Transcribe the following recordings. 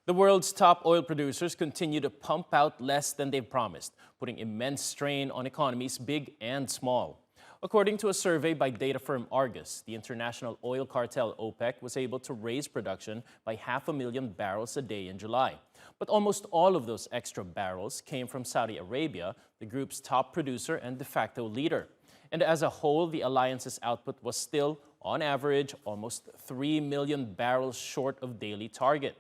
The world's top oil producers continue to pump out less than they've promised, putting immense strain on economies big and small. According to a survey by data firm Argus, the international oil cartel Opec was able to raise production by 500,000 barrels a day in July. But almost all of those extra barrels came from Saudi Arabia, the group's top producer and de facto leader. And as a whole, the alliance's output was still, on average, almost 3 million barrels short of daily target.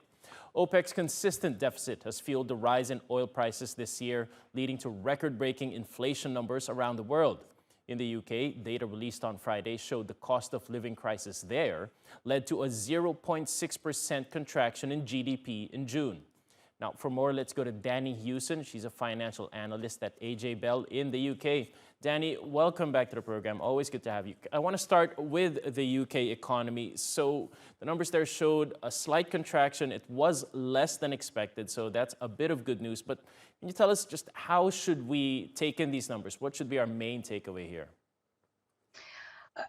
OPEC's consistent deficit has fueled the rise in oil prices this year, leading to record-breaking inflation numbers around the world. In the UK, data released on Friday showed the cost of living crisis there led to a 0.6% contraction in GDP in June. Now, for more, let's go to Danni Hewson. She's a financial analyst at AJ Bell in the UK. Danni, welcome back to the program. Always good to have you. I want to start with the UK economy. So the numbers there showed a slight contraction. It was less than expected, so that's a bit of good news. But can you tell us just how should we take in these numbers? What should be our main takeaway here?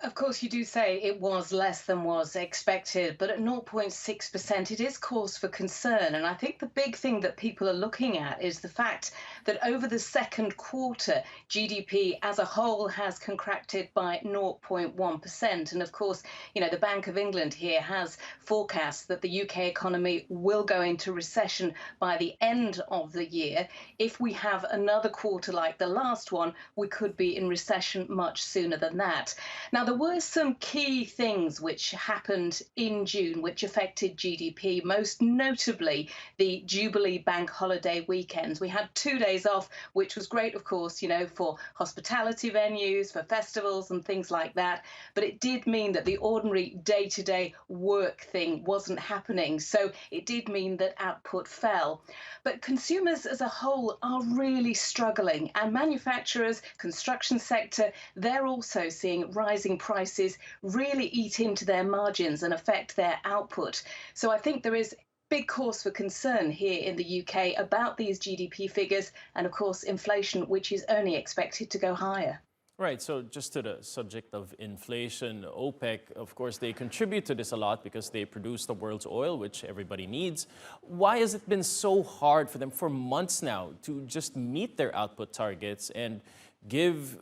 Of course, you do say it was less than was expected, but at 0.6%, it is cause for concern. And I think the big thing that people are looking at is the fact that over the second quarter, GDP as a whole has contracted by 0.1%. And of course, the Bank of England here has forecast that the UK economy will go into recession by the end of the year. If we have another quarter like the last one, we could be in recession much sooner than that. Now, there were some key things which happened in June which affected GDP, most notably the Jubilee Bank holiday weekends. We had 2 days off, which was great, of course, for hospitality venues, for festivals and things like that. But it did mean that the ordinary day-to-day work thing wasn't happening. So it did mean that output fell. But consumers as a whole are really struggling, and manufacturers, construction sector, they're also seeing rising prices really eat into their margins and affect their output. So I think there is big cause for concern here in the UK about these GDP figures and, of course, inflation, which is only expected to go higher. Right, so just to the subject of inflation, OPEC, of course, they contribute to this a lot because they produce the world's oil, which everybody needs. Why has it been so hard for them for months now to just meet their output targets and give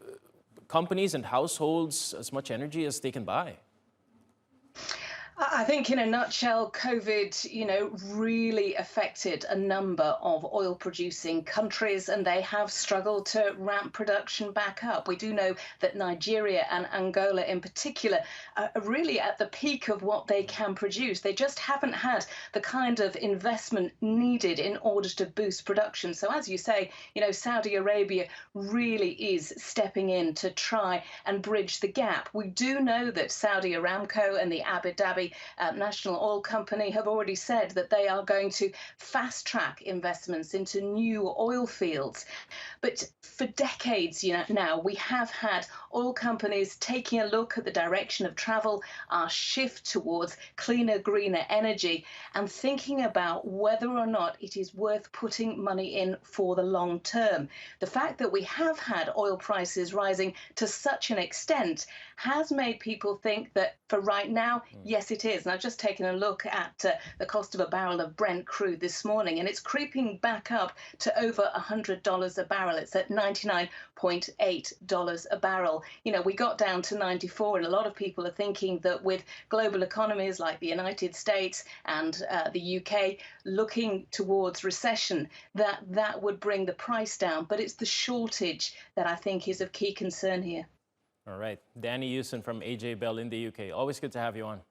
companies and households as much energy as they can buy? I think in a nutshell, COVID, really affected a number of oil producing countries, and they have struggled to ramp production back up. We do know that Nigeria and Angola in particular are really at the peak of what they can produce. They just haven't had the kind of investment needed in order to boost production. So as you say, Saudi Arabia really is stepping in to try and bridge the gap. We do know that Saudi Aramco and the Abu Dhabi National Oil Company have already said that they are going to fast-track investments into new oil fields. But for decades now, we have had oil companies taking a look at the direction of travel, our shift towards cleaner, greener energy, and thinking about whether or not it is worth putting money in for the long term. The fact that we have had oil prices rising to such an extent has made people think that for right now, yes, it is. And I've just taken a look at the cost of a barrel of Brent crude this morning, and it's creeping back up to over $100 a barrel. It's at $99.8 a barrel. We got down to 94, and a lot of people are thinking that with global economies like the United States and the UK looking towards recession, that would bring the price down. But it's the shortage that I think is of key concern here. All right. Danni Hewson from AJ Bell in the UK. Always good to have you on.